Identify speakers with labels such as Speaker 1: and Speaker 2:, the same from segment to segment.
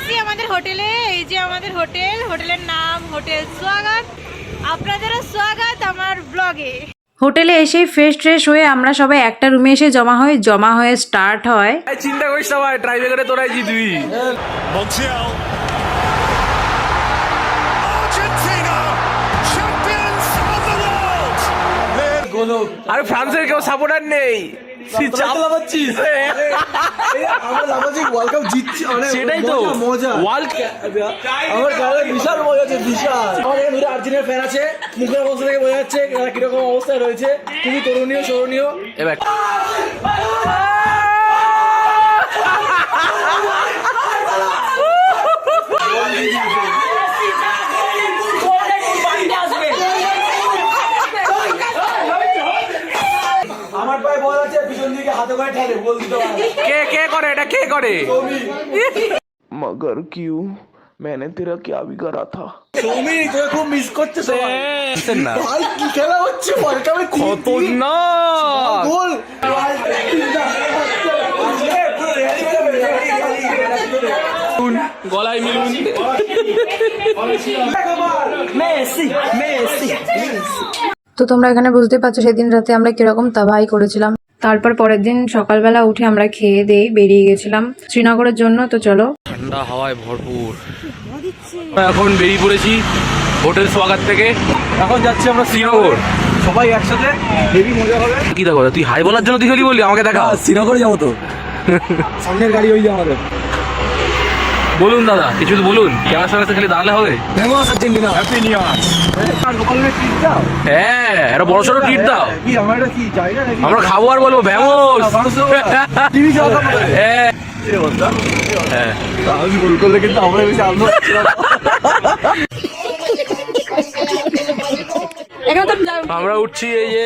Speaker 1: গেছি আমাদের হোটেলে। এই যে আমাদের হোটেল, হোটেলের নাম হোটেল স্বাগত। আপনাদেরও স্বাগত আমার ব্লগে। হোটেলে এসে ফ্রেশ ট্রেশ হয়ে আমরা সবাই একটা রুমে এসে জমা হয়ে স্টার্ট হয়।
Speaker 2: চিন্তা করিস না ভাই, ট্রাইব্রেকারে তোরাই জিতবি। আরে ফ্রান্সের কেউ সাপোর্টার নেই। সেটাই তো ওয়ার্ল্ড
Speaker 3: বিশাল মজা হচ্ছে, বিশাল। আমাদের দুটো আর্জেন্টিনার ফ্যান আছে, মুখের অবস্থা থেকে বোঝা যাচ্ছে কিরকম অবস্থায় রয়েছে। খুবই করণীয় স্মরণীয়।
Speaker 2: এবার
Speaker 3: আমার পায়ে বল আছে, পিছন দিকে হাতে করে ঠেলে বল দিতে পারে।
Speaker 2: কে করে এটা, কে করে?
Speaker 4: मगर क्यों मैंने तेरा क्या बिगाड़ा था।
Speaker 3: সৌমি তোকে খুব মিস করছে সবাই।
Speaker 2: না
Speaker 3: ভাই কি খেলা হচ্ছে ওয়ার্ল্ড কাপে,
Speaker 2: কত না
Speaker 3: গোল।
Speaker 2: গলায় মিলুন।
Speaker 3: Messi Messi.
Speaker 1: তো তোমরা এখানে বুঝতে পারছো সেদিন রাতে আমরা কিরকম তাবাই করেছিলাম। তারপর পরের দিন সকালবেলা উঠে আমরা খেয়ে দিয়ে বেরিয়ে গেছিলাম শ্রীনগরের জন্য। তো চলো।
Speaker 2: ঠান্ডা হাওয়ায় ভরপুর। এখন বেরিয়ে পড়েছি হোটেল স্বাগত থেকে। এখন যাচ্ছি আমরা শ্রীনগর,
Speaker 3: সবাই একসাথে, হেভি মজা হবে।
Speaker 2: কি দেখো তুই হাই বলার জন্য তুই খালি বললি আমাকে দেখা।
Speaker 3: শ্রীনগরে যাবো তো, সামনের গাড়ি ওই যে আমাদের।
Speaker 2: বলুন দাদা কিছু তো বলুন, ক্যামেরার সামনে খালি দাঁড়ালে হবে?
Speaker 3: Famous Argentina, happy new year. গোপালের ট্রিট দাও।
Speaker 2: হ্যাঁ একটা বড় সড়ো ট্রিট দাও।
Speaker 3: কি আমার এটা কি জায়গা নাকি?
Speaker 2: আমরা খাবো আর বলবো ভ্যামোস।
Speaker 3: টিভি চালাতে হবে।
Speaker 2: হ্যাঁ হ্যাঁ
Speaker 3: আমি গোল করলে কিন্তু আমরা বেশি আনন্দ হচ্ছে না।
Speaker 2: আমরা উঠছি, এই যে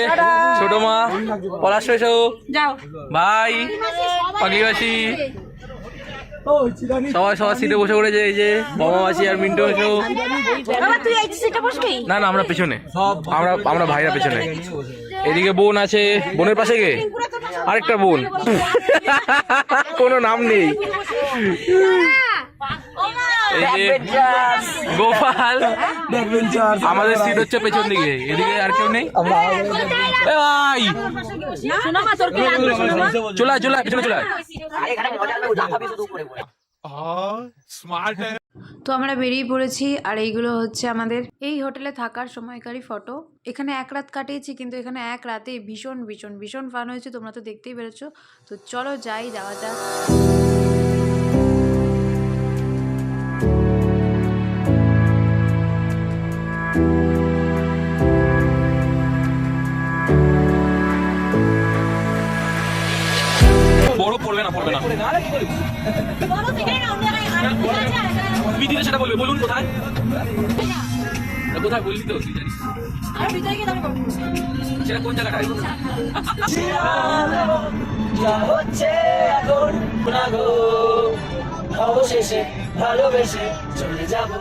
Speaker 2: ছোট মা পলাশ এসো ভাই পাগলিবাসী সবাই সবার সিটে বসে পড়েছে। এই যে বাবা মাসি আর মিন্টু এসো। না না আমরা পেছনে, আমরা ভাইরা পেছনে। এদিকে বোন আছে, বোনের পাশে কে আরেকটা বোন, কোনো নাম নেই। এই যে গোপাল, আমাদের সিট হচ্ছে পেছন দিকে, এদিকে আর কেউ নেই। এ ভাই চলে চলে পেছনে চলে।
Speaker 1: তো আমরা বেরিয়ে পড়েছি আর এইগুলো হচ্ছে আমাদের এই হোটেলে থাকার সময়কারী ফটো। এখানে এক রাত কাটিয়েছি, কিন্তু এখানে এক রাতে ভীষণ ভীষণ ভীষণ ফান হয়েছে, তোমরা তো দেখতেই পেরেছো। তো চলো যাওয়া যাক।
Speaker 2: বড় পড়বে না বিদিনে সেটা বলবে। বলুন কোথায় কোথায় বললি তো তুই জানিস সেটা কোন জায়গাটায়?
Speaker 3: অবশেষে ভালোবেসে চলে যাবো।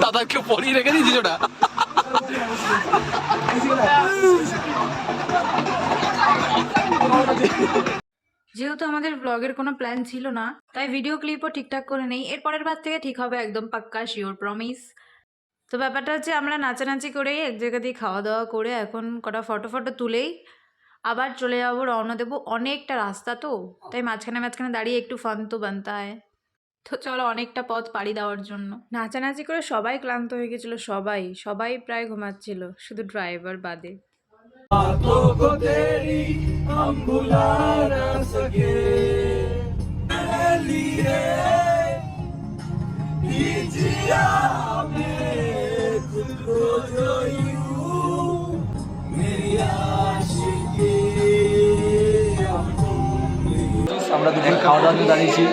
Speaker 2: দাদা কেউ পরিয়ে রেখে দিয়েছিস ওটা।
Speaker 1: যেহেতু আমাদের ব্লগের কোনো প্ল্যান ছিল না, তাই ভিডিও ক্লিপও ঠিকঠাক করে নেই। এর পরের বার থেকে ঠিক হবে, একদম পাক্কা শিওর প্রমিস। তো ব্যাপারটা হচ্ছে আমরা নাচানাচি করেই এক জায়গা দিয়ে খাওয়া দাওয়া করে এখন কটা ফটো তুলেই আবার চলে যাবো, রওনা দেবো। অনেকটা রাস্তা তো, তাই মাঝখানে দাঁড়িয়ে একটু ফান তো বানতে হয়। তো চলো, অনেকটা পথ পাড়ি দেওয়ার জন্য নাচানাচি করে সবাই ক্লান্ত হয়ে গেছিলো। সবাই প্রায় ঘুমাচ্ছিল, শুধু ড্রাইভার বাদে।
Speaker 3: আমরা দুজন খাওয়া দাওয়া দাঁড়িয়েছি,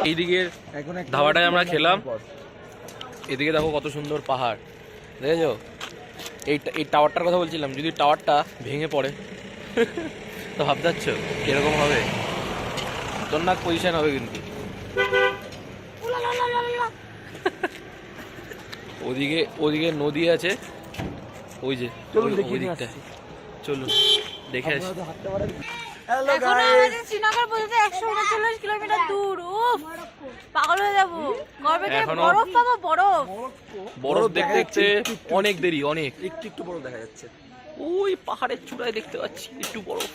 Speaker 2: এইদিকের ধাবাটায় আমরা খেলাম। এদিকে দেখো কত সুন্দর পাহাড়, দেখেছো? এই টাওয়ারটার কথা বলছিলাম, যদি টাওয়ারটা ভেঙে পড়ে তো ভাবতে পারছো কিরকম হবে, খতরনাক পজিশন হবে কিন্তু। ওদিকে নদী আছে, ওই যে ওই দিকটা, চলুন দেখে আসি।
Speaker 1: এখনো আমাদের শ্রীনগর পর্যন্ত 139 কিলোমিটার দূর। উফ, পাগল হয়ে যাবো। কবে থেকে
Speaker 2: এখনো
Speaker 1: বরফ পাবো, বরফ।
Speaker 2: বরফ দেখতে দেখতে অনেক দেরি, অনেক
Speaker 3: একটু বড় দেখা যাচ্ছে।
Speaker 2: ওই পাহাড়ের চূড়ায় দেখতে পাচ্ছি একটু বরফ।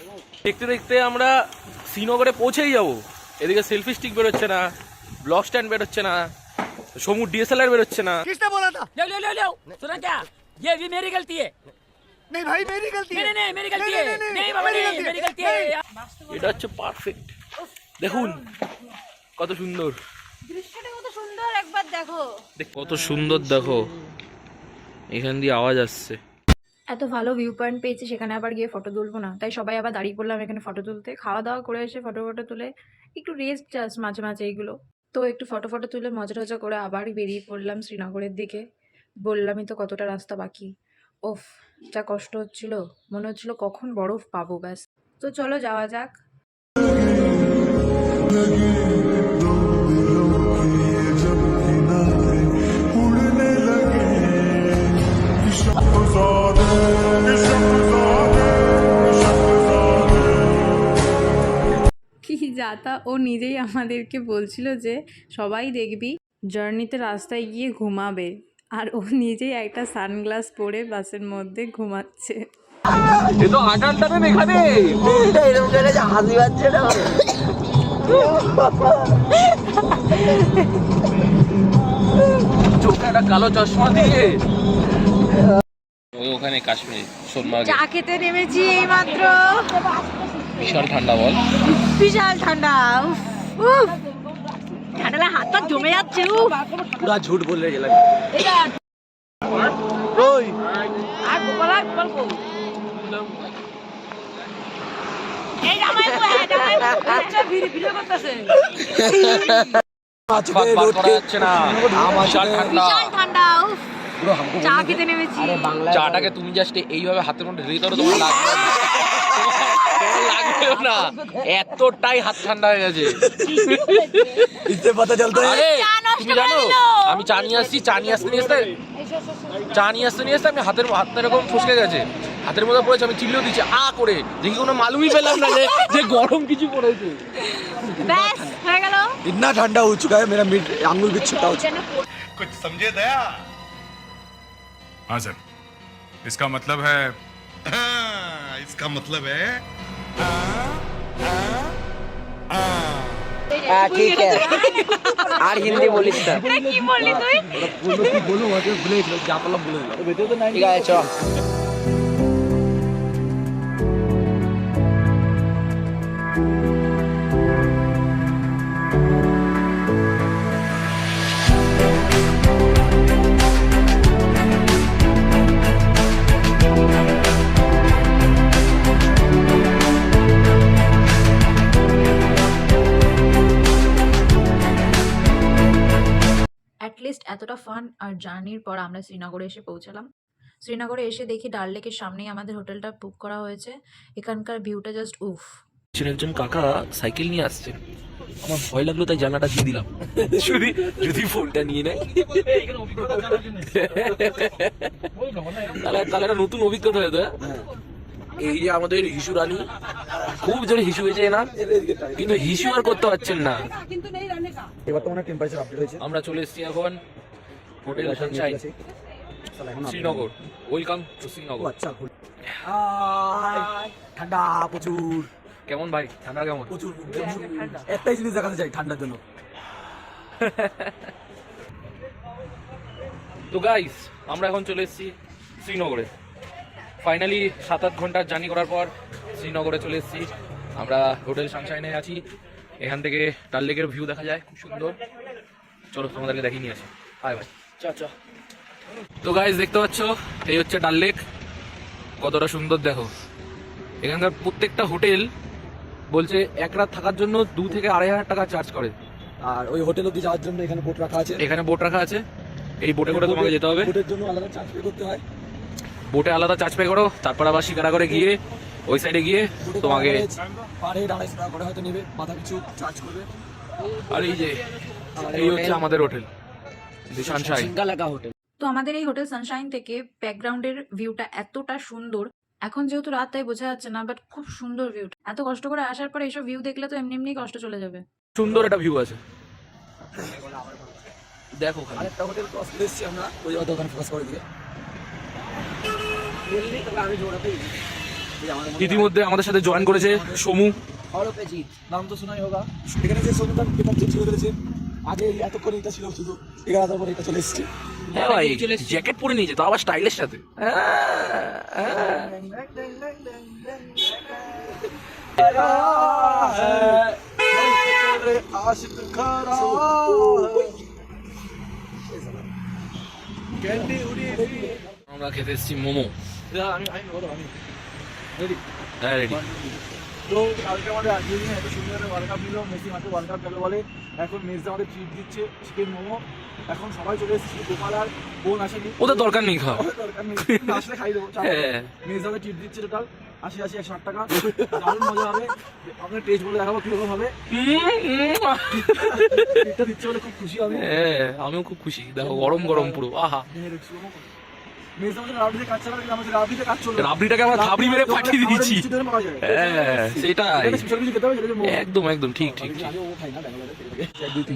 Speaker 2: দেখতে দেখতে আমরা শ্রীনগরে পৌঁছেই যাবো। এদিকে সেলফি স্টিক বেরোচ্ছে না, ব্লগ স্ট্যান্ড বেরোচ্ছে না, সমুদ্র ডিএসএলআর বেরোচ্ছে না।
Speaker 5: किसने बोला था? लो सुना क्या? ये भी मेरी गलती है। नहीं भाई मेरी गलती है। नहीं मेरी गलती है। नहीं बाबा नहीं मेरी गलती है।
Speaker 2: এটা হচ্ছে পারফেক্ট। দেখুন কত সুন্দর,
Speaker 1: দৃশ্যটা কত সুন্দর, একবার দেখো।
Speaker 2: কত সুন্দর দেখো, এখান দিয়ে আওয়াজ আসছে।
Speaker 1: এত ভালো ভিউ পয়েন্ট পেয়েছি, সেখানে আবার গিয়ে ফটো তুলবো না, তাই সবাই আবার দাঁড়িয়ে পড়লাম এখানে ফটো তুলতে। খাওয়া দাওয়া করে এসে ফটো তুলে একটু রেস্ট জাস্ট মাঝে মাঝে এইগুলো। তো একটু ফটো তুলে মজা টজা করে আবার বেরিয়ে পড়লাম শ্রীনগরের দিকে। বললামই তো কতটা রাস্তা বাকি। ওফ, যা কষ্ট হচ্ছিল, মনে হচ্ছিল কখন বরফ পাবো ব্যাস। তো চলো যাওয়া যাক। কি যাতা, ও নিজেই আমাদেরকে বলছিল যে সবাই দেখবি জার্নিতে রাস্তায় গিয়ে ঘুমাবে, আর ও নিজেই একটা সানগ্লাস পরে বাসের মধ্যে ঘুমাচ্ছে।
Speaker 2: এ তো আটান টানেন এখানে,
Speaker 3: এরকম করে যে হাসি পাচ্ছে না।
Speaker 2: চোখে একটা কালো চশমা দিয়ে। ওই ওখানে কাশ্মীর সোনমার্গে
Speaker 1: চা খেতে নেমেছি এইমাত্র।
Speaker 2: বিশাল ঠান্ডা, বল
Speaker 1: বিশাল ঠান্ডা। উফ উফ, ঠান্ডা হাত পা জমে যাচ্ছে। উফ,
Speaker 3: পুরা ঝুট বলে গেলাম। ওই
Speaker 1: আর গোপাল কো এই জামাই আচ্ছা ভিডিও করতেছে।
Speaker 2: বাদ করা যাচ্ছে না, বিশাল ঠান্ডা।
Speaker 1: বিশাল ঠান্ডা। উফ, চা খেতে নেমেছি।
Speaker 2: চাটাকে তুমি জাস্ট এইভাবে হাতের মধ্যে ঢেলে ধরো, তোমার লাগবে না, তোমার লাগবেও না, এতটাই হাত ঠান্ডা হয়ে গেছে।
Speaker 3: ইসে পাতা চলতে
Speaker 2: আরে তুমি জানো আমি চা নিয়ে আসতে আমি হাতের এরকম ফসকে গেছে, হাতের মধ্যে পড়েছে, আমি চিল্লিও দিচ্ছি আ করে, দেখি কোনো মালুমই পেলাম না যে গরম কিছু পড়েছে।
Speaker 1: ব্যাস হয়ে গেল।
Speaker 3: इतना ठंडा हो चुका है मेरा मिड आंगुल भी छुटा हो चुका
Speaker 6: कुछ समझे दया? हाँ सर, इसका मतलब है इसका मतलब है
Speaker 3: ठीक है আর হিন্দি বলিস না
Speaker 1: কি বললি তুই?
Speaker 3: বলো আগে ভুলে গেল যা বললাম ভুলে গেল ভেতরে তো নাই ঠিক আছে চল
Speaker 1: অ্যাটলিস্ট এতটা ফান আর জার্নির পর আমরা শ্রীনগরে এসে পৌঁছালাম। শ্রীনগরে এসে দেখি ডাল লেকের সামনেই আমাদের হোটেলটা বুক করা হয়েছে। এখানকার ভিউটা জাস্ট উফ।
Speaker 2: একজন কাকা সাইকেল নিয়ে আসছে, আমার ভয় লাগলো তাই জানাটা দিয়ে দিলাম, যদি ফোনটা নিয়ে নেয় তাহলে একটা নতুন অভিজ্ঞতা হতো। এই যে আমাদের হিসু রানী, খুব জোরে হিসু হয়েছে না, কিন্তু হিসু আর করতে পারছেন না।
Speaker 3: এবার তো অনেক টেম্পারেচার আপডেট হয়েছে।
Speaker 2: আমরা চলে এসেছি এখন hotel Sunshine Srinagar. Welcome to Srinagar.
Speaker 3: আচ্ছা ঠান্ডা প্রচুর।
Speaker 2: কেমন ভাই ঠান্ডা কেমন?
Speaker 3: প্রচুর একটাই জিনিস দেখাতে চাই ঠান্ডার জন্য।
Speaker 2: তো গাইস আমরা এখন চলে এসেছি শ্রীনগরে। ফাইনালি 7-8 ঘন্টার জার্নি করার পর শ্রীনগরে চলে এসেছি। আমরা হোটেল সানশাইনে আছি, এখান থেকে ডাল লেকের ভিউ দেখা যায় খুব সুন্দর। চলো তোমাদেরকে দেখিয়ে নিয়ে আসি। হাই ভাই চা। তো গাইস দেখতে পাচ্ছ এই হচ্ছে ডাল লেক, কতটা সুন্দর দেখো। এখানকার প্রত্যেকটা হোটেল বলছে এক রাত থাকার জন্য 2 থেকে 2,500 টাকা চার্জ করে।
Speaker 3: আর ওই হোটেল অবধি যাওয়ার জন্য এখানে বোট রাখা আছে।
Speaker 2: এখানে বোট রাখা আছে, এই বোটে করে তোমাকে যেতে হবে।
Speaker 3: বোটের জন্য আলাদা চার্জ পে করতে হয়।
Speaker 2: বোটে আলাদা চার্জ পে করো, তারপর আবার শিকারাগড়ে গিয়ে ওই সাইডে গিয়ে তোমাকে
Speaker 3: পার হেড 250 টাকা করে হয়তো নেবে, মাথা পিছু চার্জ করবে।
Speaker 2: আর এই হচ্ছে আমাদের হোটেল দি সানশাইন।
Speaker 1: তো আমাদের এই হোটেল সানশাইন থেকে ব্যাকগ্রাউন্ডের ভিউটা এতটা সুন্দর, এখন যেহেতু রাত তাই বোঝা যাচ্ছে না, বাট খুব সুন্দর ভিউ। এত কষ্ট করে আসার পর এইসব ভিউ দেখলে তো এমনি এমনি কষ্ট চলে যাবে।
Speaker 2: সুন্দর একটা ভিউ আছে, দেখো খালি।
Speaker 3: আরেকটা হোটেল ক্রস করে এসেছি আমরা, ওই দোকান ফোকাস করে দিয়ে আমি জোড়াতেই
Speaker 2: ইতিমধ্যে আমাদের সাথে জয়েন করেছে সমু।
Speaker 3: নাম তো শোনাই হোগা। এখানে যে সোনুদান পেপার চেঞ্জ করে দিয়েছে, আগে এতক্ষণ এটা ছিল শুধু, 11 পরে এটা চলে এসেছে।
Speaker 2: হ্যাঁ ভাই, জ্যাকেট পরে নিয়েছে, তাও আবার স্টাইলের সাথে। আমরা খেতে এসেছি মোমো। হ্যাঁ রেডি।
Speaker 3: তো কালকে আমাদের আর্জেন্টিনা এত সুন্দর ওয়ার্ল্ড কাপ নিল, মেসি মাত্র ওয়ার্ল্ড কাপ গেল বলে এখন মেসি আমাদের ট্রিট দিচ্ছে চিকেন মোমো। এখন সবাই চলে এসেছি, গোপাল আর বোন আসেনি,
Speaker 2: ওদের দরকার নেই খাওয়া।
Speaker 3: ওদের দরকার নেই, আসলে খাই দেবো।
Speaker 2: হ্যাঁ।
Speaker 3: মেসি আমাদের ট্রিট দিচ্ছে টোটাল 80 160 টাকা, দারুণ মজা হবে। আপনার টেস্ট বলে দেখাবো কিরকম হবে। ট্রিটটা দিচ্ছে বলে খুব খুশি হবে।
Speaker 2: হ্যাঁ, আমিও খুব খুশি। দেখো গরম গরম পুরো, আহা।
Speaker 3: মেসি আমাদের রাবড়িতে কাজ চালাবে, আমাদের রাবড়িতে কাজ চলবে।
Speaker 2: রাবড়িটাকে আমরা থাবড়ি মেরে পাঠিয়ে দিয়েছি। হ্যাঁ সেটাই,
Speaker 3: স্পেশাল কিছু খেতে হবে সেটা হচ্ছে
Speaker 2: একদম একদম ঠিক ঠিক ঠিক।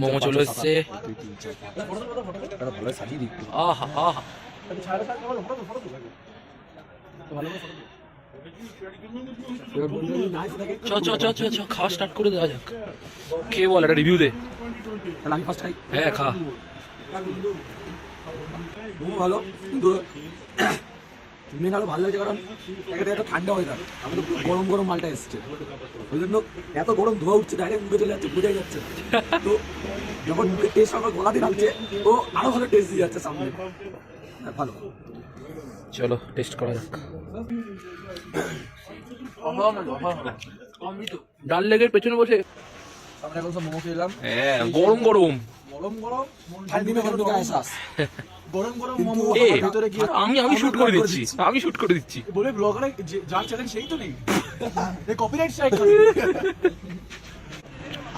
Speaker 2: মোমো চলে এসছে। আহা আহা, চ চ চ চ চ, খাওয়া স্টার্ট করে দেওয়া যাক। খেয়ে বল, একটা রিভিউ দে।
Speaker 3: আমি ফার্স্ট খাই।
Speaker 2: হ্যাঁ খা।
Speaker 3: মোমো ভালো, কিন্তু মেন আরো ভালো লাগছে কারণ এখানে এত ঠান্ডা ওয়েদার, আমাদের পুরো গরম গরম মালটা এসছে, ওই জন্য এত গরম ধোয়া উঠছে, ডাইরেক্ট মুখে চলে যাচ্ছে, বোঝাই যাচ্ছে। তো যখন মুখে টেস্ট আমার গলাতে নামছে, ও আরো ভালো টেস্ট দিয়ে যাচ্ছে সামনে। হ্যাঁ, ভালো।
Speaker 2: চলো টেস্ট করা যাক। ডাল লেগের পেছনে বসে
Speaker 3: আমরা এখন সব মোমো খেলাম।
Speaker 2: হ্যাঁ, গরম গরম
Speaker 3: গরম গরম ঠান্ডি মে গরম এহসাস। গরম গরম মোমো
Speaker 2: এ,
Speaker 3: ভিতরে কি
Speaker 2: আমি শুট করে দিচ্ছি, আমি শুট করে দিচ্ছি।
Speaker 3: বলে ব্লগারে যার চ্যালেঞ্জ সেই তো নেই, এই কপিরাইট স্ট্রাইক করে।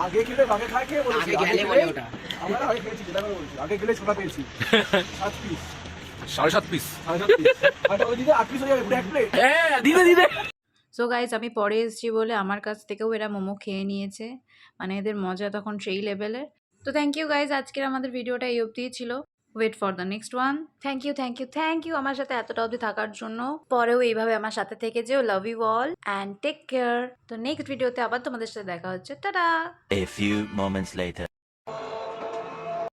Speaker 3: আগে খেলে আগে খায় কে বলেছে, আগে খেলে ওটা আমরা আগে খেয়েছি, যেটা আমি বলছি, আগে খেলে ছোটা পেয়েছি 7 পিস,
Speaker 2: 7.5 পিস।
Speaker 3: 7.5 পিস আর ওই দিকে 8 পিস হয়ে যাবে পুরো এক প্লেট।
Speaker 2: হ্যাঁ দিদে দিদে।
Speaker 1: সো গাইজ, আমি পরে এসেছি বলে আমার কাছ থেকেও এরা মোমো খেয়ে নিয়েছে, মানে এদের মজা তখন সেই লেভেলের। তো থ্যাংক ইউ গাইজ, আজকের আমাদের ভিডিওটা এই অবধিই ছিল। Wait for the next one. Thank you thank you thank you আমার সাথে এতটা অবধি থাকার জন্য। পরেও এইভাবে আমার সাথে থেকে যেও। Love you all and take care. তো নেক্সট ভিডিওতে আবার তোমাদের সাথে দেখা হচ্ছে। Tata.
Speaker 7: A few moments later.